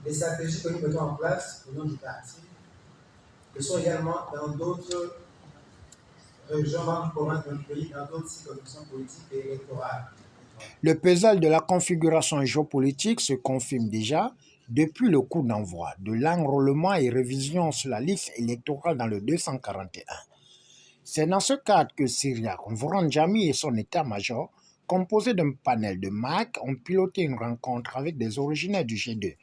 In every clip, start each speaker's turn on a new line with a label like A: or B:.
A: les stratégies que nous mettons en place au nom du parti le sont également dans d'autres régions, dans d'autres provinces de notre pays, dans d'autres circonscriptions politiques et électorales.
B: Le puzzle de la configuration géopolitique se confirme déjà depuis le coup d'envoi de l'enrôlement et révision sur la liste électorale dans le 241. C'est dans ce cadre que Cyriaque Vouranjami et son état-major, composé d'un panel de MAC, ont piloté une rencontre avec des originaires du G2,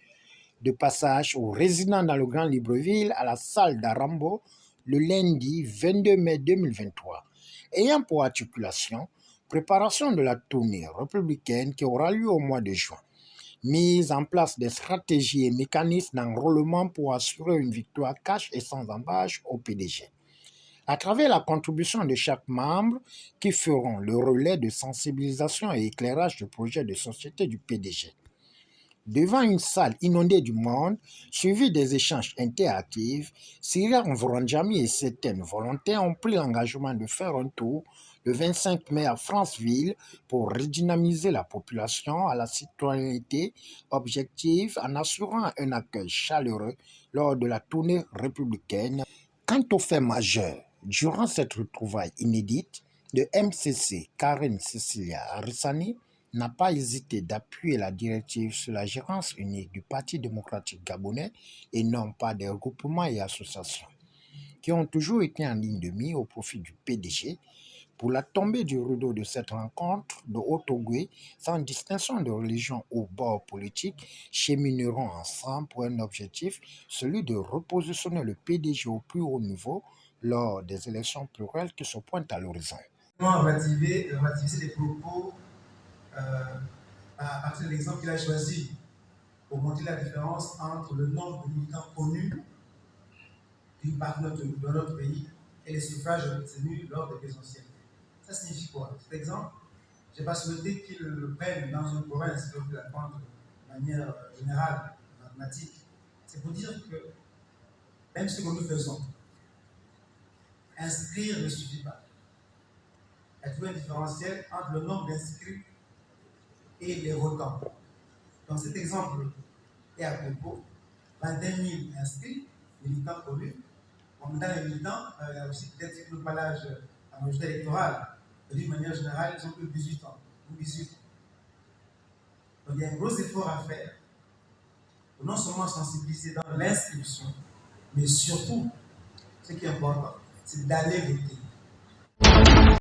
B: de passage aux résidents dans le Grand Libreville à la salle d'Arambo le lundi 22 mai 2023, ayant pour articulation préparation de la tournée républicaine qui aura lieu au mois de juin. Mise en place des stratégies et mécanismes d'enrôlement pour assurer une victoire cash et sans embâche au PDG. À travers la contribution de chaque membre qui feront le relais de sensibilisation et éclairage du projet de société du PDG. Devant une salle inondée du monde, suivie des échanges interactifs, Cyriaque Vouranjami et certains volontaires ont pris l'engagement de faire un tour le 25 mai à Franceville pour redynamiser la population à la citoyenneté objective en assurant un accueil chaleureux lors de la tournée républicaine. Quant aux faits majeurs, durant cette retrouvaille inédite, le MCC Karine Cecilia Arissani n'a pas hésité d'appuyer la directive sur la gérance unique du Parti démocratique gabonais et non pas des regroupements et associations, qui ont toujours été en ligne de mire au profit du PDG. Pour la tombée du rideau de cette rencontre de Haut-Ogooué, sans distinction de religion ou bord politique, chemineront ensemble pour un objectif, celui de repositionner le PDG au plus haut niveau lors des élections plurielles qui se pointent à l'horizon.
A: Relativiser les propos à partir de l'exemple qu'il a choisi pour montrer la différence entre le nombre de militants connus d'une partie de notre pays et les suffrages obtenus lors des présidentielles. Ça signifie quoi? Cet exemple, je n'ai pas souhaité qu'il le prenne dans une province, il peut l'apprendre de manière générale, mathématique. C'est pour dire que même ce que nous faisons, inscrire ne suffit pas. Il y a toujours un différentiel entre le nombre d'inscrits et les votants. Dans cet exemple est à propos, 21 000 inscrits, militants connus. En même temps, les militants, il y a aussi peut-être qu'ils n'ont pas l'âge à majorité électorale. D'une manière générale, ils ont plus de 18 ans. Ou 18 ans. Donc il y a un gros effort à faire pour non seulement sensibiliser dans l'inscription, mais surtout, ce qui est important, c'est d'aller voter.